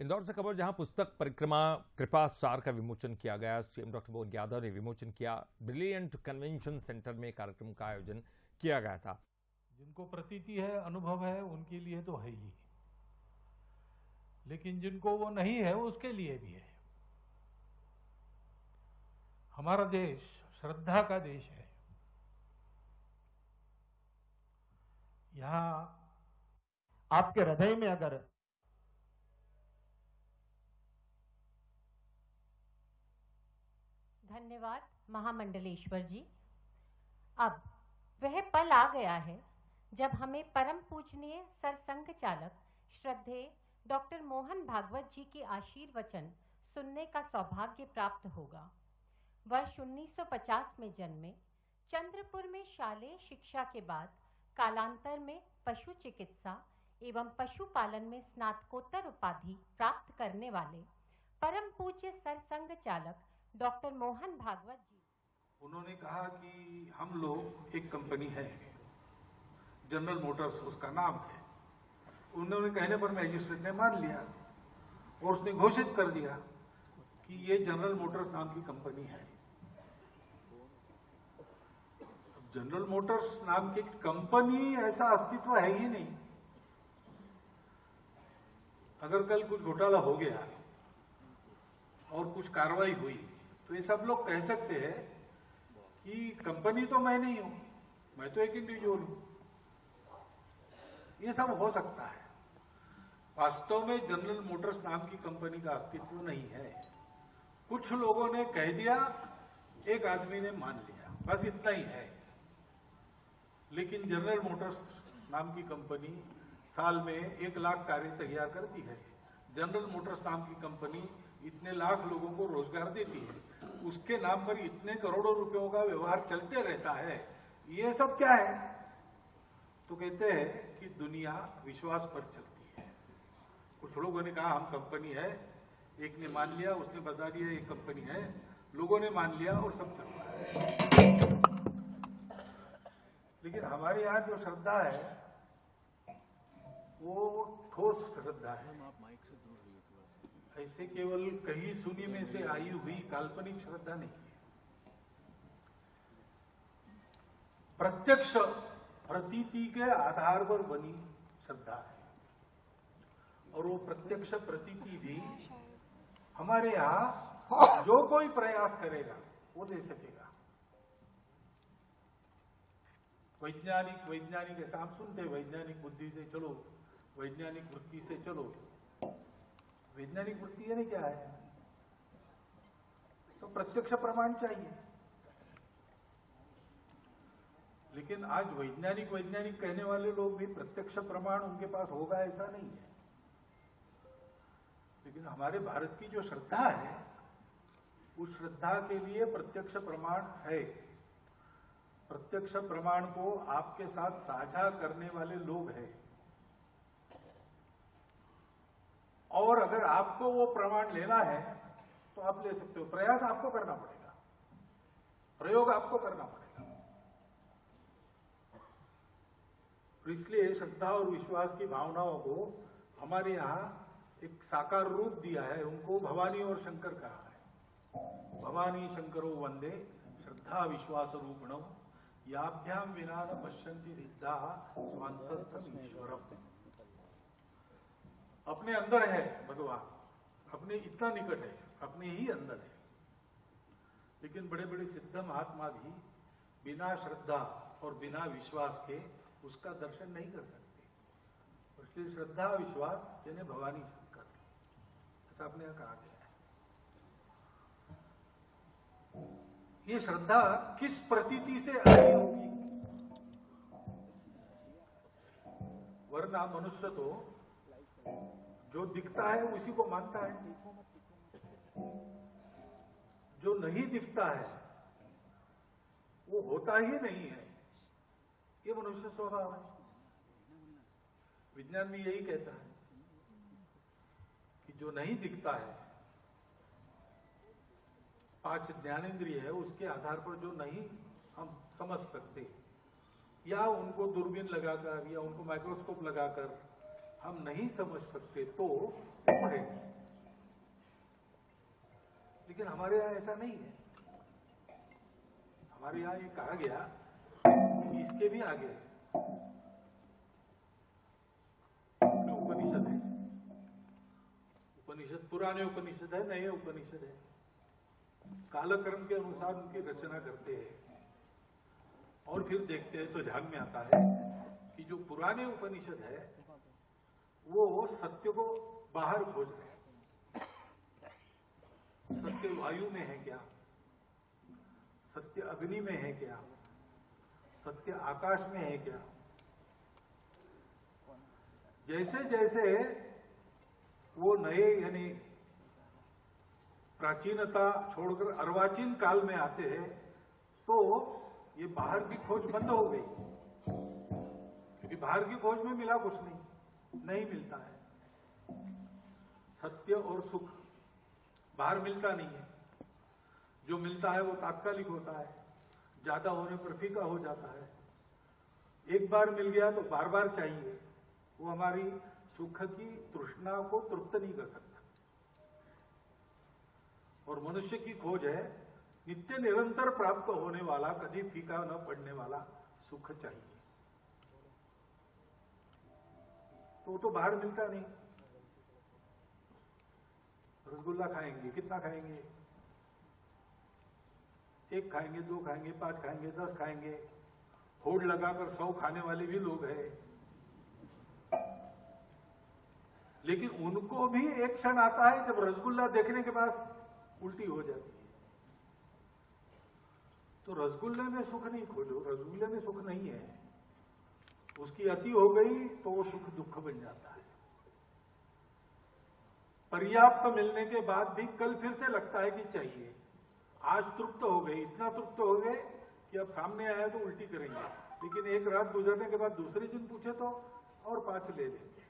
इंदौर से खबर, जहां पुस्तक परिक्रमा कृपा सार का विमोचन किया गया। सीएम डॉक्टर मोहन यादव ने विमोचन किया। ब्रिलियंट कन्वेंशन सेंटर में कार्यक्रम का आयोजन किया गया था। जिनको प्रतीति है, अनुभव है, उनके लिए तो है ही, लेकिन जिनको वो नहीं है उसके लिए भी है। हमारा देश श्रद्धा का देश है। यहां आपके हृदय में अगर धन्यवाद महामंडलेश्वर जी। अब वह पल आ गया है जब हमें परम पूजनीय सरसंघ चालक श्रद्धेय डॉक्टर मोहन भागवत जी के आशीर्वचन सुनने का सौभाग्य प्राप्त होगा। वर्ष 1950 में जन्मे, चंद्रपुर में शालेय शिक्षा के बाद कालांतर में पशु चिकित्सा एवं पशुपालन में स्नातकोत्तर उपाधि प्राप्त करने वाले परम पूज्य सरसंघ चालक डॉक्टर मोहन भागवत जी। उन्होंने कहा कि हम लोग एक कंपनी है, जनरल मोटर्स उसका नाम है। उन्होंने कहने पर मैजिस्ट्रेट ने मान लिया और उसने घोषित कर दिया कि ये जनरल मोटर्स नाम की कंपनी है। जनरल मोटर्स नाम की कंपनी ऐसा अस्तित्व है ही नहीं। अगर कल कुछ घोटाला हो गया और कुछ कार्रवाई हुई तो ये सब लोग कह सकते हैं कि कंपनी तो मैं नहीं हूं, मैं तो एक इंडिविजुअल हूं। ये सब हो सकता है। वास्तव में जनरल मोटर्स नाम की कंपनी का अस्तित्व नहीं है। कुछ लोगों ने कह दिया, एक आदमी ने मान लिया, बस इतना ही है। लेकिन जनरल मोटर्स नाम की कंपनी साल में 1 लाख कार्य तैयार करती है। जनरल मोटर्स नाम की कंपनी इतने लाख लोगों को रोजगार देती है। उसके नाम पर इतने करोड़ों रुपयों का व्यवहार चलते रहता है। ये सब क्या है? तो कहते हैं कि दुनिया विश्वास पर चलती है। कुछ लोगों ने कहा हम कंपनी है, एक ने मान लिया, उसने बता दिया एक कंपनी है, लोगों ने मान लिया और सब चल रहा है। लेकिन हमारे यहाँ जो श्रद्धा है वो ठोस श्रद्धा है। ऐसे केवल कहीं सुनी में से आई हुई काल्पनिक श्रद्धा नहीं है। प्रत्यक्ष प्रतीति के आधार पर बनी श्रद्धा है। और वो प्रत्यक्ष प्रतीति भी हमारे यहाँ जो कोई प्रयास करेगा वो दे सकेगा। वैज्ञानिक ऐसा हम सुनते हैं, वैज्ञानिक बुद्धि से चलो, वैज्ञानिक वृत्ति से चलो। वैज्ञानिक वृत्ति यानी क्या है? तो प्रत्यक्ष प्रमाण चाहिए। लेकिन आज वैज्ञानिक कहने वाले लोग भी प्रत्यक्ष प्रमाण उनके पास होगा ऐसा नहीं है। लेकिन हमारे भारत की जो श्रद्धा है, उस श्रद्धा के लिए प्रत्यक्ष प्रमाण है। प्रत्यक्ष प्रमाण को आपके साथ साझा करने वाले लोग हैं। और अगर आपको वो प्रमाण लेना है तो आप ले सकते हो। प्रयास आपको करना पड़ेगा, प्रयोग आपको करना पड़ेगा। इसलिए श्रद्धा और विश्वास की भावनाओं को हमारे यहाँ एक साकार रूप दिया है। उनको भवानी और शंकर कहा है। भवानी शंकरो वंदे श्रद्धा विश्वास रूपणम याभ्याम विना न पश्यन्ति सिद्धा स्वांतस्थम ईश्वरम। अपने अंदर है भगवान, अपने इतना निकट है, अपने ही अंदर है। लेकिन बड़े बड़े सिद्ध महात्मा भी बिना श्रद्धा और बिना विश्वास के उसका दर्शन नहीं कर सकते। इसलिए श्रद्धा विश्वास यानी भवानी शंकर, ऐसा अपने यहाँ कहा गया है। ये श्रद्धा किस प्रतीति से आई होगी? वरना मनुष्य तो जो दिखता है उसी को मानता है, जो नहीं दिखता है वो होता ही नहीं है। ये मनुष्य स्वभाव है। विज्ञान भी यही कहता है कि जो नहीं दिखता है, 5 ज्ञानेंद्रिय है, उसके आधार पर जो नहीं हम समझ सकते या उनको दूरबीन लगाकर या उनको माइक्रोस्कोप लगाकर हम नहीं समझ सकते तो है। लेकिन हमारे यहाँ ऐसा नहीं है। हमारे यहाँ ये कहा गया कि इसके भी आगे उपनिषद है। उपनिषद पुराने उपनिषद है, नए उपनिषद है। कालक्रम के अनुसार उनकी रचना करते हैं और फिर देखते हैं तो ध्यान में आता है कि जो पुराने उपनिषद है वो सत्य को बाहर खोज रहे हैं। सत्य वायु में है क्या, सत्य अग्नि में है क्या, सत्य आकाश में है क्या। जैसे जैसे वो नए यानी प्राचीनता छोड़कर अर्वाचीन काल में आते हैं तो ये बाहर की खोज बंद हो गई, क्योंकि बाहर की खोज में मिला कुछ नहीं मिलता है। सत्य और सुख बाहर मिलता नहीं है। जो मिलता है वो तात्कालिक होता है, ज्यादा होने पर फीका हो जाता है। एक बार मिल गया तो बार बार चाहिए। वो हमारी सुख की तृष्णा को तृप्त नहीं कर सकता। और मनुष्य की खोज है नित्य निरंतर प्राप्त होने वाला, कभी फीका न पड़ने वाला सुख चाहिए। तो बाहर मिलता नहीं। रसगुल्ला खाएंगे, कितना खाएंगे? 1 खाएंगे, 2 खाएंगे, 5 खाएंगे, 10 खाएंगे। होड़ लगाकर 100 खाने वाले भी लोग हैं। लेकिन उनको भी एक क्षण आता है जब रसगुल्ला देखने के बाद उल्टी हो जाती है। तो रसगुल्ले में सुख नहीं खोजो, रसगुल्ले में सुख नहीं है। उसकी अति हो गई तो वो सुख दुख बन जाता है। पर्याप्त मिलने के बाद भी कल फिर से लगता है कि चाहिए। आज तृप्त हो गई, इतना तृप्त हो गए कि अब सामने आया तो उल्टी करेंगे, लेकिन एक रात गुजरने के बाद दूसरे दिन पूछे तो और 5 ले लेंगे।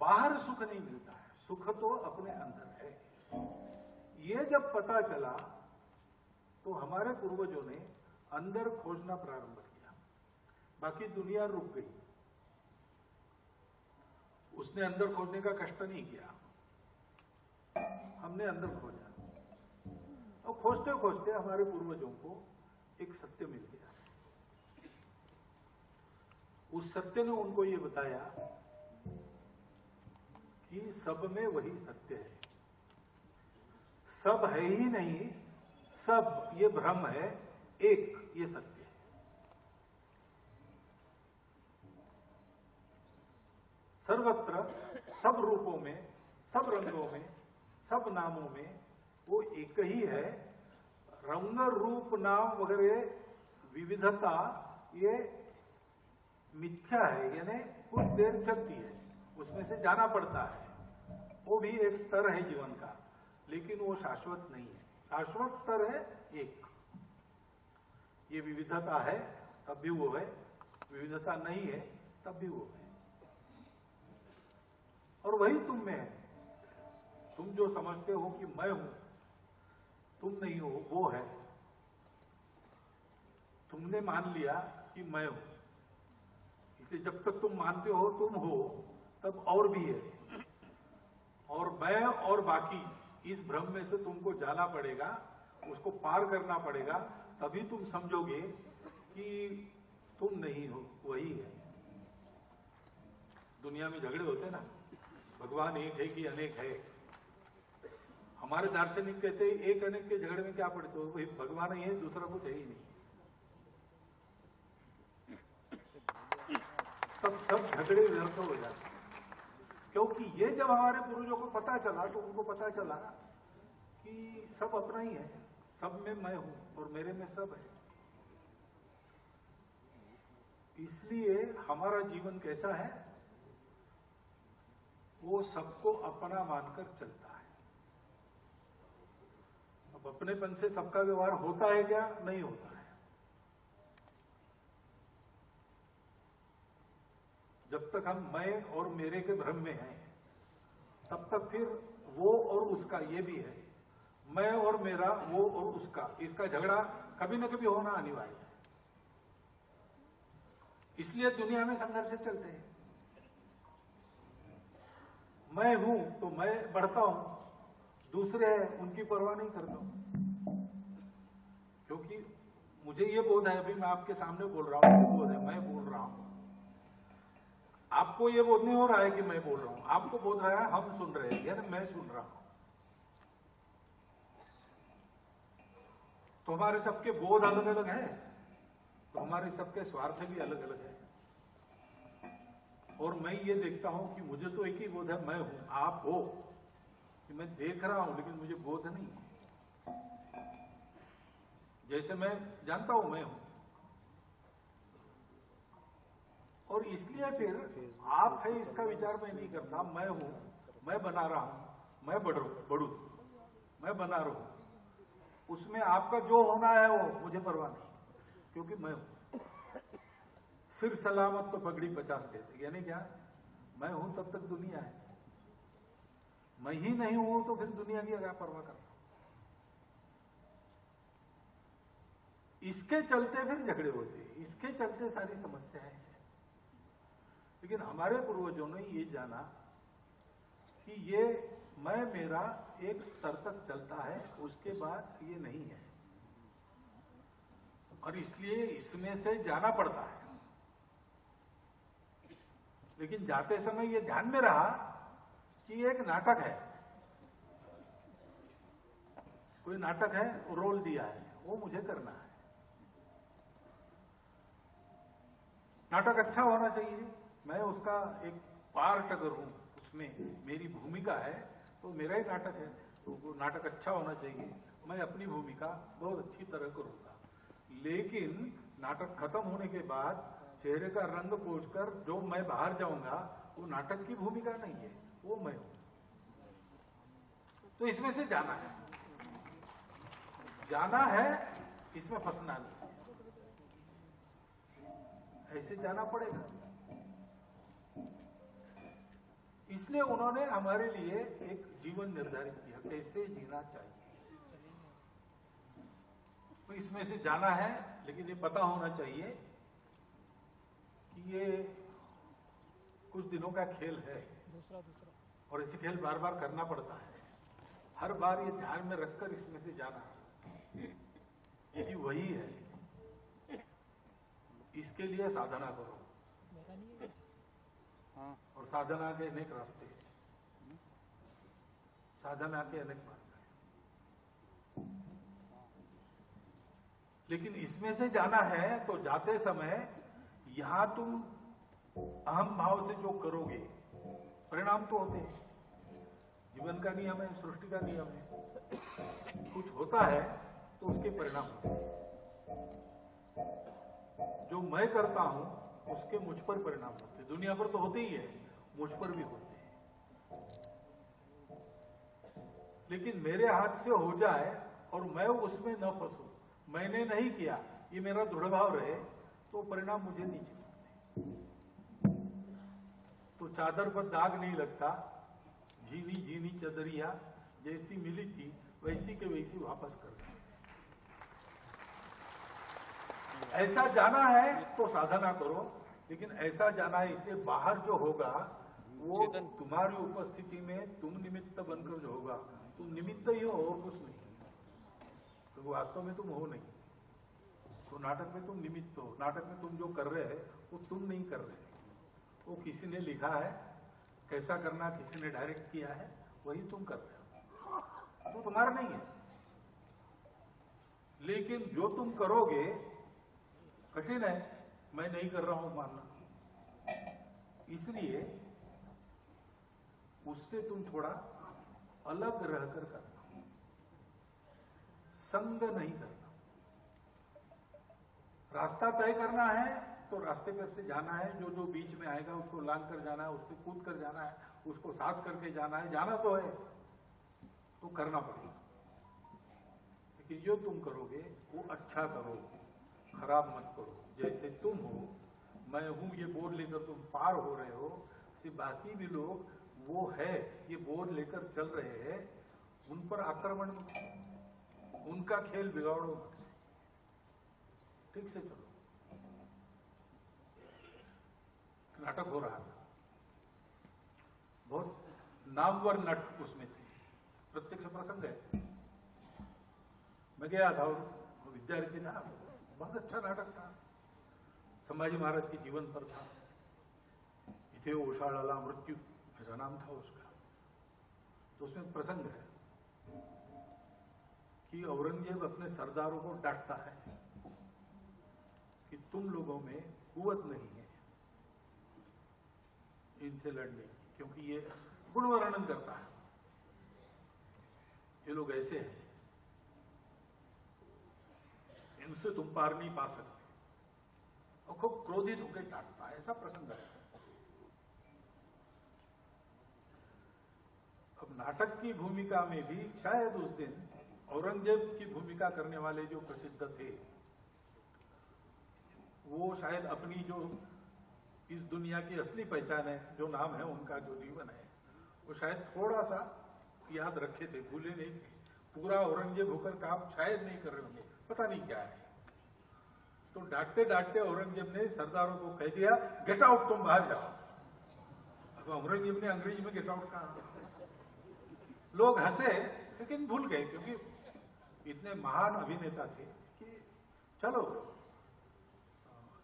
बाहर सुख नहीं मिलता है, सुख तो अपने अंदर है। ये जब पता चला तो हमारे पूर्वजों ने अंदर खोजना प्रारंभ किया। बाकी दुनिया रुक गई। उसने अंदर खोजने का कष्ट नहीं किया, हमने अंदर खोजा। और खोजते खोजते हमारे पूर्वजों को एक सत्य मिल गया। उस सत्य ने उनको ये बताया कि सब में वही सत्य है। सब है ही नहीं, सब ये भ्रम है, एक ये सत्य है। सर्वत्र सब रूपों में, सब रंगों में, सब नामों में वो एक ही है। रंग रूप नाम वगैरह विविधता ये मिथ्या है, यानी कुछ देर चलती है, उसमें से जाना पड़ता है। वो भी एक स्तर है जीवन का, लेकिन वो शाश्वत नहीं है। शाश्वत स्तर है एक। ये विविधता है तब भी वो है, विविधता नहीं है तब भी वो है। और वही तुम में है। तुम जो समझते हो कि मैं हूं, तुम नहीं हो, वो है। तुमने मान लिया कि मैं हूं, इसलिए जब तक तुम मानते हो तुम हो, तब और भी है। और मैं और बाकी, इस भ्रम में से तुमको जाना पड़ेगा, उसको पार करना पड़ेगा, तभी तुम समझोगे कि तुम नहीं हो, वही है। दुनिया में झगड़े होते हैं ना, भगवान एक है कि अनेक है। हमारे दार्शनिक कहते हैं एक अनेक के झगड़े में क्या पड़ते हो, वही भगवान ही है, दूसरा कुछ है ही नहीं। तब सब झगड़े व्यर्थ हो जाते। क्योंकि ये जब हमारे पूर्वजों को पता चला तो उनको पता चला कि सब अपना ही है, सब में मैं हूं और मेरे में सब है। इसलिए हमारा जीवन कैसा है, वो सबको अपना मानकर चलता है। अब अपनेपन से सबका व्यवहार होता है क्या? नहीं होता है। जब तक हम मैं और मेरे के भ्रम में हैं, तब तक फिर वो और उसका ये भी है, मैं और मेरा, वो और उसका, इसका झगड़ा कभी न कभी होना अनिवार्य है। इसलिए दुनिया में संघर्ष चलते हैं। मैं हूं तो मैं बढ़ता हूं, दूसरे हैं उनकी परवाह नहीं करता हूं, क्योंकि मुझे ये बोध है, अभी मैं आपके सामने बोल रहा हूं, बोध है, मैं बोल रहा हूं। आपको ये बोध नहीं हो रहा है कि मैं बोल रहा हूं, आपको बोध रहा है हम सुन रहे हैं, यानी मैं सुन रहा हूं। तो हमारे सबके बोध अलग अलग है, तो हमारे सबके स्वार्थ भी अलग अलग है। और मैं ये देखता हूं कि मुझे तो एक ही बोध है, मैं हूं, आप हो, कि मैं देख रहा हूं लेकिन मुझे बोध नहीं है। जैसे मैं जानता हूं मैं हूं, और इसलिए फिर आप है इसका विचार मैं नहीं करता। मैं हूं, मैं बना रहा हूं, मैं बढ़ू, मैं बना रहा हूं, उसमें आपका जो होना है वो मुझे परवाह नहीं, क्योंकि मैं हूं। सिर सलामत तो पगड़ी 50 देते, यानी क्या, मैं हूं तब तक दुनिया है, मैं ही नहीं हूं तो फिर दुनिया की क्या परवाह करता। इसके चलते फिर झगड़े होते, इसके चलते सारी समस्याएं हैं। लेकिन हमारे पूर्वजों ने ये जाना कि ये मैं मेरा एक स्तर तक चलता है, उसके बाद ये नहीं है, और इसलिए इसमें से जाना पड़ता है। लेकिन जाते समय ये ध्यान में रहा कि एक नाटक है, कोई नाटक है, रोल दिया है, वो मुझे करना है। नाटक अच्छा होना चाहिए, मैं उसका एक पार्ट अगर हूं, उसमें मेरी भूमिका है तो मेरा ही नाटक है, तो वो नाटक अच्छा होना चाहिए, मैं अपनी भूमिका बहुत अच्छी तरह करूंगा। लेकिन नाटक खत्म होने के बाद चेहरे का रंग पोंछकर जो मैं बाहर जाऊंगा वो नाटक की भूमिका नहीं है, वो मैं हूं। तो इसमें से जाना है, जाना है, इसमें फंसना नहीं, ऐसे जाना पड़ेगा। इसलिए उन्होंने हमारे लिए एक जीवन निर्धारित किया, कैसे जीना चाहिए। तो इसमें से जाना है, लेकिन ये पता होना चाहिए कि ये कुछ दिनों का खेल है, और इसे खेल बार बार करना पड़ता है। हर बार ये ध्यान में रखकर इसमें से जाना, यही वही है। इसके लिए साधना करो, और साधना के अनेक रास्ते हैं, साधना के अनेक मार्ग हैं। लेकिन इसमें से जाना है तो जाते समय यहां तुम अहम भाव से जो करोगे, परिणाम तो होते हैं, जीवन का नियम है, सृष्टि का नियम है। कुछ होता है तो उसके परिणाम होते हैं। जो मैं करता हूं उसके मुझ पर परिणाम होते हैं, दुनिया पर तो होते ही है, मुझ पर भी होते हैं। लेकिन मेरे हाथ से हो जाए और मैं उसमें न फंसूं, मैंने नहीं किया, ये मेरा दृढ़ भाव रहे, तो परिणाम मुझे नीचे मिलते। तो चादर पर दाग नहीं लगता, झीनी झीनी चदरिया जैसी मिली थी वैसी के वैसी वापस कर सकते। ऐसा जाना है तो साधना करो, लेकिन ऐसा जाना है इसलिए बाहर जो होगा वो तुम्हारी उपस्थिति में तुम निमित्त बनकर जो होगा, तुम निमित्त ही हो और कुछ नहीं, तो वास्तव में तुम हो नहीं। तो नाटक में तुम निमित्त हो, नाटक में तुम जो कर रहे हैं वो तुम नहीं कर रहे, वो किसी ने लिखा है, कैसा करना किसी ने डायरेक्ट किया है, वही तुम कर रहे हो, तो तुम्हारा नहीं है। लेकिन जो तुम करोगे कठिन है, मैं नहीं कर रहा हूं मानना, इसलिए उससे तुम थोड़ा अलग रहकर करना, संग नहीं करना। रास्ता तय करना है तो रास्ते पर से जाना है, जो जो बीच में आएगा उसको लांग कर जाना है, उस पर कूद कर जाना है, उसको साथ करके जाना है, जाना तो है, तो करना पड़ेगा। लेकिन जो तुम करोगे वो अच्छा करो, खराब मत करो। जैसे तुम हो, मैं हूं ये बोर्ड लेकर तुम पार हो रहे हो, सिर्फ बाकी भी लोग वो है ये बोर्ड लेकर चल रहे हैं, उन पर आक्रमण मत करो, उनका खेल बिगाड़ो मत, ठीक से चलो। नाटक हो रहा था, बहुत नामवर नट उसमें थे, प्रत्यक्ष प्रसंग है। मैं गया था और विद्यार्थी था, बहुत अच्छा नाटक था, संभाजी महाराज के जीवन पर था। इथे ओशाळाला मृत्यू ऐसा नाम था उसका। तो उसमें प्रसंग है कि औरंगजेब अपने सरदारों को डांटता है कि तुम लोगों में कुवत नहीं है इनसे लड़ने की, क्योंकि ये गुण वर्णन करता है, ये लोग ऐसे हैं, इनसे तुम पार नहीं पा सकते, और खूब क्रोधित होकर डांटता है। ऐसा प्रसंग है। अब नाटक की भूमिका में भी शायद उस दिन औरंगजेब की भूमिका करने वाले जो प्रसिद्ध थे, वो शायद अपनी जो इस दुनिया की असली पहचान है, जो नाम है उनका, जो जीवन है, वो शायद थोड़ा सा याद रखे थे, भूले नहीं थे। पूरा औरंगजेब होकर काम शायद नहीं कर रहे होंगे, पता नहीं क्या है। तो डांटते डांटते औरंगजेब ने सरदारों को कह दिया, गेट आउट, तुम बाहर जाओ। अब औरंगजेब ने अंग्रेजी में गेट आउट कहा। लोग हंसे लेकिन भूल गए, क्योंकि इतने महान अभिनेता थे कि चलो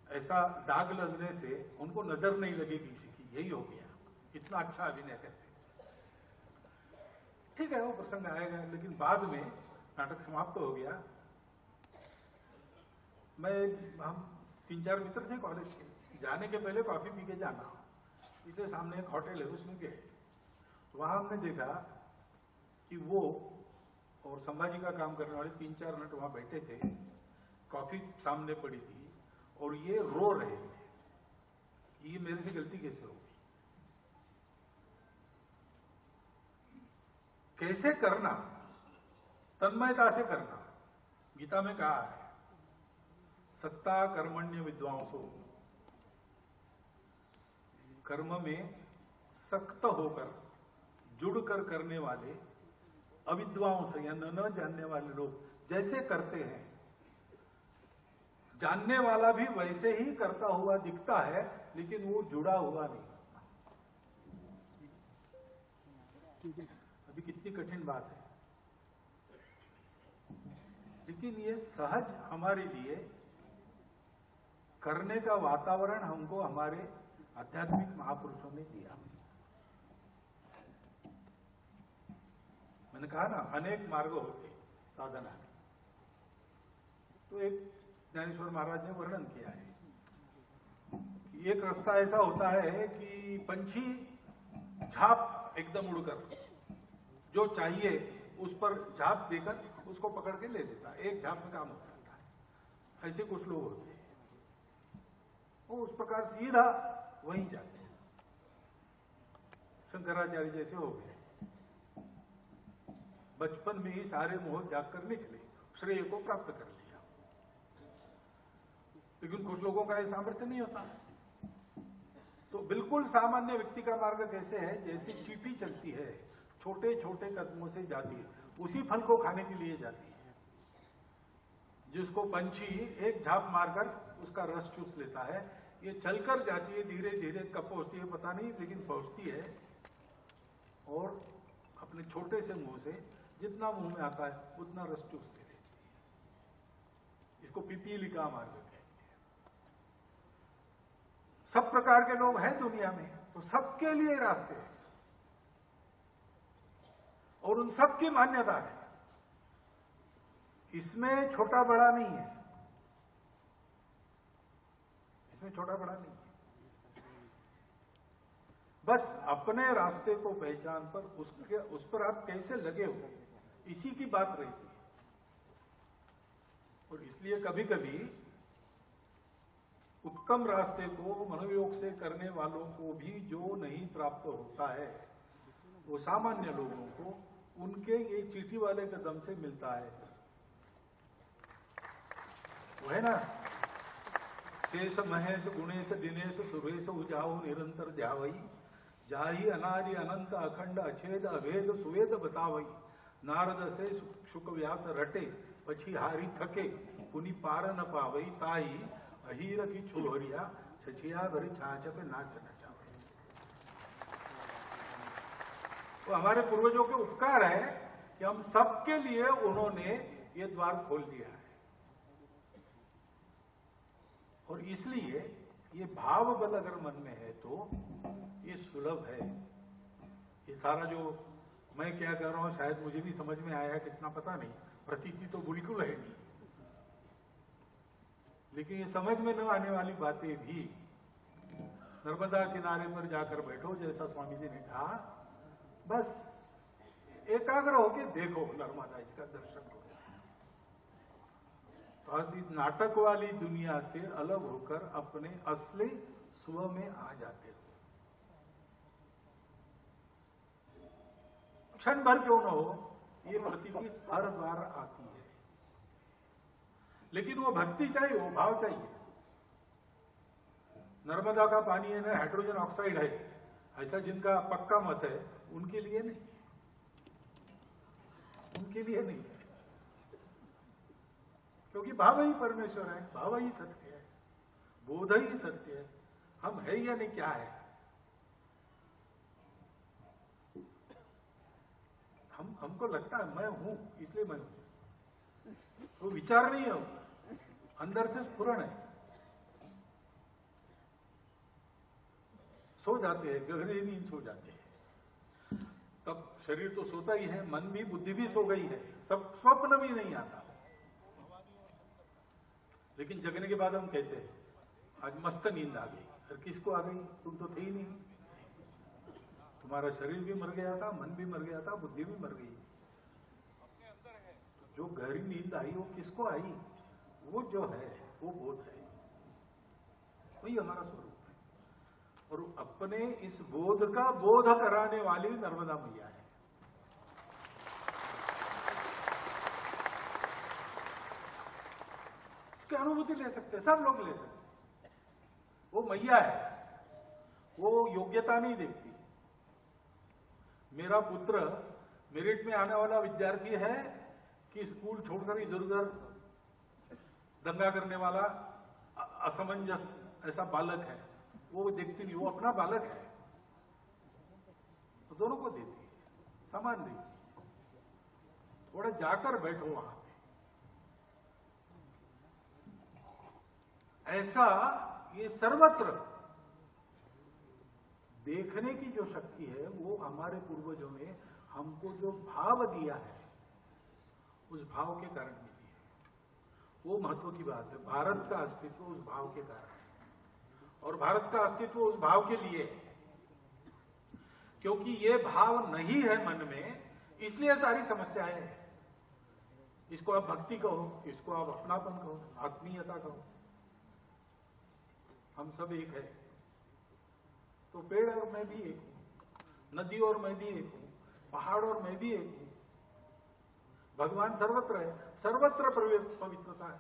ऐसा दाग लगने से उनको नजर नहीं लगी किसी की, यही हो गया, इतना अच्छा अभिनय करते। ठीक है, वो प्रसंग आएगा, लेकिन बाद में नाटक समाप्त हो गया। हम 3-4 मित्र थे कॉलेज के, जाने के पहले कॉफी पी के जाना, इसलिए सामने एक होटल है उसमें गए। वहां हमने देखा कि वो और संभाजी का काम करने वाले 3-4 मिनट वहां बैठे थे, कॉफी सामने पड़ी थी और ये रो रहे थे। ये मेरे से गलती कैसे होगी? कैसे करना? तन्मयता से करना। गीता में कहा है, सत्ता कर्मण्य विद्वांसो, कर्म में सख्त होकर जुड़कर करने वाले अविद्वांस या न जानने वाले लोग जैसे करते हैं, जानने वाला भी वैसे ही करता हुआ दिखता है, लेकिन वो जुड़ा हुआ नहीं। अभी कितनी कठिन बात है, लेकिन ये सहज हमारे लिए करने का वातावरण हमको हमारे आध्यात्मिक महापुरुषों ने दिया। मैंने कहा ना, अनेक मार्ग होते साधना के, तो एक ज्ञानेश्वर महाराज ने वर्णन किया है कि एक रास्ता ऐसा होता है कि पंछी झाप एकदम उड़कर जो चाहिए उस पर झाप देकर उसको पकड़ के ले लेता है, एक झाप में काम हो जाता है। ऐसे कुछ लोग होते हैं, वो उस प्रकार सीधा वहीं जाते हैं। शंकराचार्य जैसे हो गए, बचपन में ही सारे मोह त्याग कर निकले, श्रेय को प्राप्त कर लिया। लेकिन कुछ लोगों का यह सामर्थ्य नहीं होता। तो बिल्कुल सामान्य व्यक्ति का मार्ग कैसे है? जैसे चींटी चलती है, छोटे छोटे कदमों से जाती है, उसी फल को खाने के लिए जाती है, जिसको पंछी एक झाप मारकर उसका रस चूस लेता है। ये चलकर जाती है, धीरे धीरे कब पहुंचती है पता नहीं, लेकिन पहुंचती है और अपने छोटे से मुंह से जितना मुंह में आता है उतना रस चूसते रहती है। इसको पिपीली का मार्ग कहते हैं। सब प्रकार के लोग हैं दुनिया में, तो सबके लिए रास्ते हैं और उन सब की मान्यता है। इसमें छोटा बड़ा नहीं है, इसमें छोटा बड़ा नहीं है। बस अपने रास्ते को पहचान पर उस पर आप कैसे लगे हो, इसी की बात रहती है। और इसलिए कभी कभी उत्तम रास्ते को मनोयोग से करने वालों को भी जो नहीं प्राप्त होता है, वो सामान्य लोगों को उनके ये चीटी वाले कदम से मिलता है। वो है ना, शेष महेश गुणेश दिनेश सुरेश उजाओ निरंतर ध्यावई, जाहि अनादि अनंत अखंड अछेद अभेद सुवेद बतावई, नारद से शुक व्यास रटे पछी हारी थके, पुनि पार न पावई, ताई अहीर की छोहरिया छछिया भरी छाछ पे नाच नचावई। तो हमारे पूर्वजों के उपकार है कि हम सबके लिए उन्होंने ये द्वार खोल दिया है। और इसलिए ये भाव बल अगर मन में है तो ये सुलभ है। ये सारा जो मैं क्या कर रहा हूं शायद मुझे भी समझ में आया कितना पता नहीं, प्रतीति तो बिल्कुल है नहीं, लेकिन ये समझ में न आने वाली बातें भी नर्मदा किनारे पर जाकर बैठो, जैसा स्वामी जी ने कहा, बस एकाग्र होके देखो नर्मदा जी का दर्शन करो। तो आज इस नाटक वाली दुनिया से अलग होकर अपने असली स्व में आ जाते हो। क्षण भर क्यों न हो, ये प्रतीति हर बार आती है, लेकिन वो भक्ति चाहिए, वो भाव चाहिए। नर्मदा का पानी है ना हाइड्रोजन ऑक्साइड है, ऐसा जिनका पक्का मत है उनके लिए नहीं, उनके लिए नहीं, क्योंकि भाव ही परमेश्वर है, भाव ही सत्य है, बोध ही सत्य है। हम है या नहीं क्या है, हमको लगता है मैं हूं इसलिए मैं हूं, तो विचार नहीं है, अंदर से स्फुरण है। सो जाते हैं, गहरी नींद सो जाते हैं, तब शरीर तो सोता ही है, मन भी बुद्धि भी सो गई है, सब स्वप्न भी नहीं आता। लेकिन जगने के बाद हम कहते हैं आज मस्त नींद आ गई। और किसको आ गई? तुम तो थे ही नहीं, तुम्हारा शरीर भी मर गया था, मन भी मर गया था, बुद्धि भी मर गई। जो गहरी नींद आई वो किसको आई? वो जो है वो बोध है, वही हमारा स्वरूप है। और अपने इस बोध का बोध कराने वाली नर्मदा मैया है। इसकी अनुभूति ले सकते हैं, सब लोग ले सकते हैं। वो मैया है, वो योग्यता नहीं देखती। मेरा पुत्र मेरिट में आने वाला विद्यार्थी है कि स्कूल छोड़कर इधर उधर दंगा करने वाला असमंजस ऐसा बालक है, वो देखती नहीं, वो अपना बालक है, तो दोनों को देती है, समान देती है। थोड़ा जाकर बैठो वहां पे। ऐसा ये सर्वत्र देखने की जो शक्ति है वो हमारे पूर्वजों ने हमको जो भाव दिया है उस भाव के कारण मिली है। वो महत्व की बात है। भारत का अस्तित्व उस भाव के कारण है, और भारत का अस्तित्व उस भाव के लिए है। क्योंकि ये भाव नहीं है मन में, इसलिए सारी समस्याएं हैं। इसको आप भक्ति कहो, इसको आप अपनापन कहो, आत्मीयता कहो, हम सब एक है। तो पेड़ और मैं भी एक हूं, नदी और मैं भी एक हूं, पहाड़ और मैं भी एक हूं। भगवान सर्वत्र है, सर्वत्र पवित्रता है,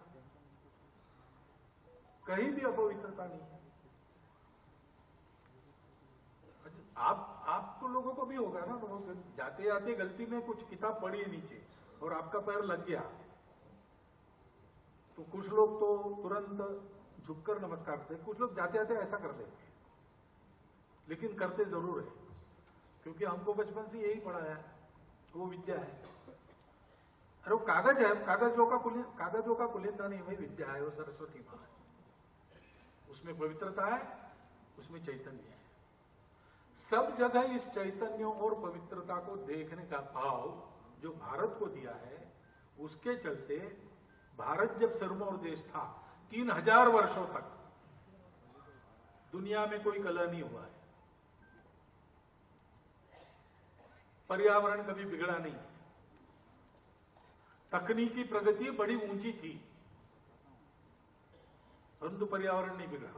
कहीं भी अपवित्रता नहीं है। आपको लोगों को भी होगा ना, तो जाते जाते गलती में कुछ किताब पढ़ी है नीचे और आपका पैर लग गया, तो कुछ लोग तो तुरंत झुककर नमस्कार करते, कुछ लोग जाते जाते ऐसा कर देते, लेकिन करते जरूर है, क्योंकि हमको बचपन से यही पढ़ाया है, वो विद्या है। अरे वो कागज है, कागजों का कुलिंदा नहीं, वही विद्या है, वो सरस्वती मां है। उसमें पवित्रता है, उसमें चैतन्य है। सब जगह इस चैतन्य और पवित्रता को देखने का भाव जो भारत को दिया है, उसके चलते भारत जब सर्वमोर देश था, 3000 वर्षों तक दुनिया में कोई कलह नहीं हुआ है, पर्यावरण कभी बिगड़ा नहीं, तकनीकी प्रगति बड़ी ऊंची थी, परंतु पर्यावरण नहीं बिगड़ा।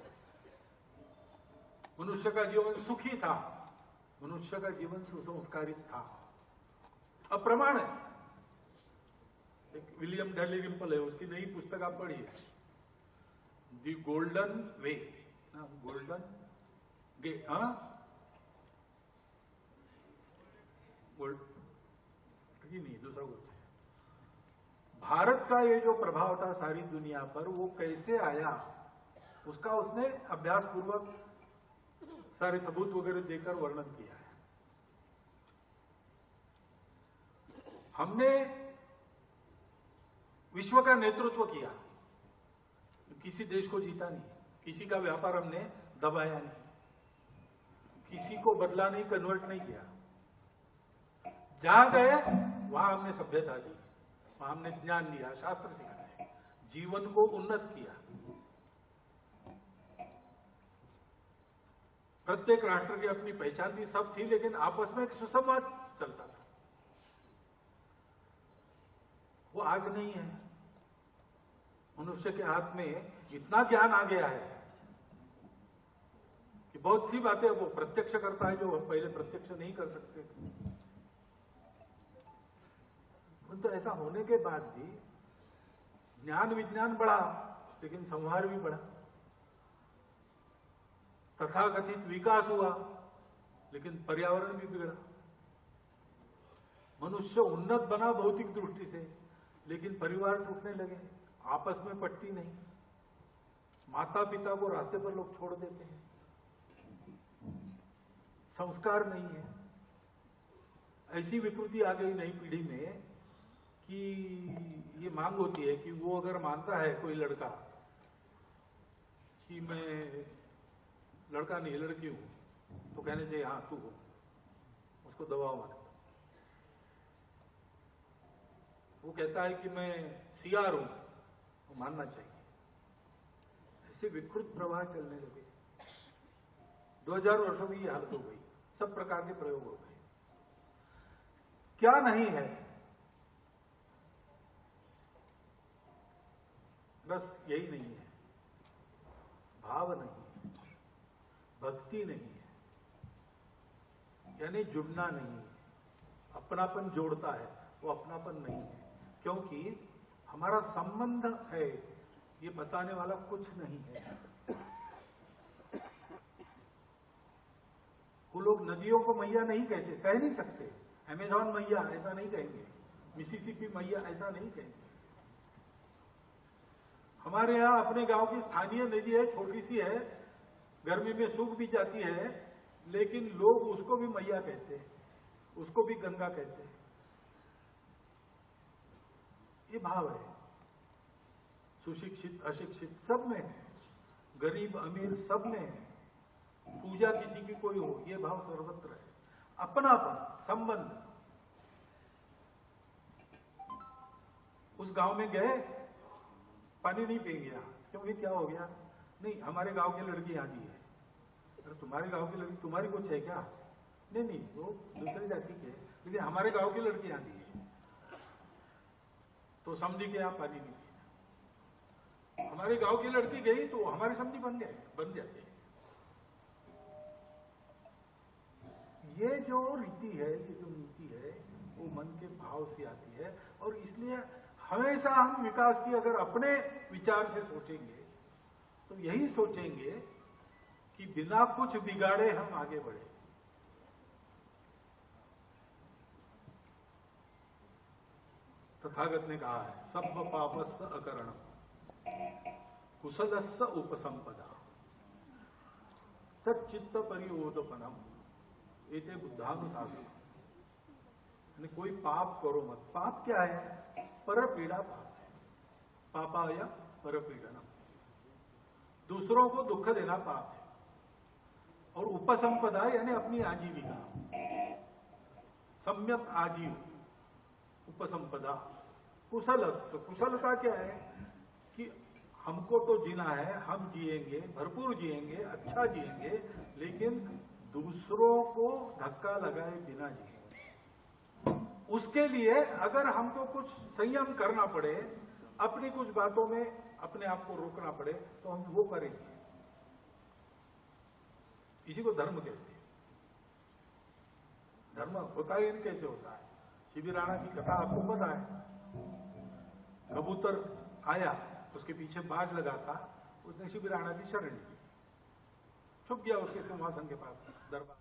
मनुष्य का जीवन सुखी था, मनुष्य का जीवन सुसंस्कारित था। अब प्रमाण है, एक विलियम डैलिरिम्पल है, उसकी नई पुस्तक आप पढ़िए, दी गोल्डन वे, गोल्डन गे, नहीं, दूसरा कुछ है। भारत का ये जो प्रभाव था सारी दुनिया पर, वो कैसे आया, उसका उसने अभ्यास पूर्वक सारे सबूत वगैरह देकर वर्णन किया है। हमने विश्व का नेतृत्व किया, किसी देश को जीता नहीं, किसी का व्यापार हमने दबाया नहीं, किसी को बदला नहीं, कन्वर्ट नहीं किया। जहां गए वहां हमने सभ्यता दी, वहां हमने ज्ञान दिया, शास्त्र सिखाए, जीवन को उन्नत किया। प्रत्येक राष्ट्र की अपनी पहचान थी, सब थी, लेकिन आपस में एक सुसंवाद चलता था। वो आज नहीं है। मनुष्य के हाथ में इतना ज्ञान आ गया है कि बहुत सी बातें वो प्रत्यक्ष करता है जो पहले प्रत्यक्ष नहीं कर सकते थे। तो ऐसा होने के बाद भी ज्ञान विज्ञान बढ़ा, लेकिन संहार भी बढ़ा। तथाकथित विकास हुआ, लेकिन पर्यावरण भी बिगड़ा। मनुष्य उन्नत बना भौतिक दृष्टि से, लेकिन परिवार टूटने लगे, आपस में पटती नहीं, माता पिता को रास्ते पर लोग छोड़ देते हैं, संस्कार नहीं है। ऐसी विकृति आ गई नई पीढ़ी में कि ये मांग होती है कि वो अगर मानता है कोई लड़का कि मैं लड़का नहीं लड़की हूं, तो कहने चाहिए हाँ तू हो, उसको दबाव मत। वो कहता है कि मैं सीआर हूं, तो मानना चाहिए। ऐसे विकृत प्रवाह चलने लगे। 2000 वर्षों में ये हालत हो गई, सब प्रकार के प्रयोग हो गए। क्या नहीं है, बस यही नहीं है, भाव नहीं है, भक्ति नहीं है, यानी जुड़ना नहीं है। अपनापन जोड़ता है, वो अपनापन नहीं है, क्योंकि हमारा संबंध है ये बताने वाला कुछ नहीं है। वो लोग नदियों को मैया नहीं कहते, कह नहीं सकते। अमेज़न मैया ऐसा नहीं कहेंगे, मिसिसिपी मैया ऐसा नहीं कहेंगे। हमारे यहाँ अपने गांव की स्थानीय नदी है, छोटी सी है, गर्मी में सूख भी जाती है, लेकिन लोग उसको भी मैया कहते हैं, उसको भी गंगा कहते हैं। ये भाव है। सुशिक्षित अशिक्षित सब में है, गरीब अमीर सब में है, पूजा किसी की कोई हो, ये भाव सर्वत्र है। अपनापन, संबंध। उस गांव में गए, पानी नहीं पिएंगे यहाँ, क्योंकि क्या हो गया? नहीं, हमारे गांव की लड़की यहाँ दी है। अरे तुम्हारे गांव की लड़की तुम्हारी कुछ है क्या? नहीं नहीं, वो दूसरी जाति के, लेकिन हमारे गांव की लड़की यहाँ दी है, तो समझी के यहाँ पानी नहीं पिए। हमारे गांव की लड़की गई तो हमारे समझी बन जाते। ये जो रीति है, ये जो नीति है, वो मन के भाव से आती है। और इसलिए हमेशा हम विकास की अगर अपने विचार से सोचेंगे तो यही सोचेंगे कि बिना कुछ बिगाड़े हम आगे बढ़े। तथागत ने कहा है, सब पापस्स अकरणम कुशलस्स उपसंपदा सच्चित्त परियोदपनम एते बुद्धानुशासन। कोई पाप करो मत। पाप क्या है? पर पीड़ा पाप है। पापाय पर पीड़नम, दूसरों को दुख देना पाप है। और उपसंपदा यानी अपनी आजीविका, सम्यक आजीव, उपसंपदा। कुशलस्स, कुशलता क्या है कि हमको तो जीना है, हम जिएंगे, भरपूर जिएंगे, अच्छा जिएंगे, लेकिन दूसरों को धक्का लगाए बिना जिएंगे। उसके लिए अगर हमको कुछ संयम करना पड़े, अपनी कुछ बातों में अपने आप को रोकना पड़े, तो हम वो करेंगे। इसी को धर्म कहते हैं। धर्म होता है यानी कैसे होता है? शिबी राणा की कथा आपको पता है। कबूतर आया, उसके पीछे बाज लगा था, उसने शिबी राणा की शरण ली, छुप गया उसके सिंहासन के पास दरबार।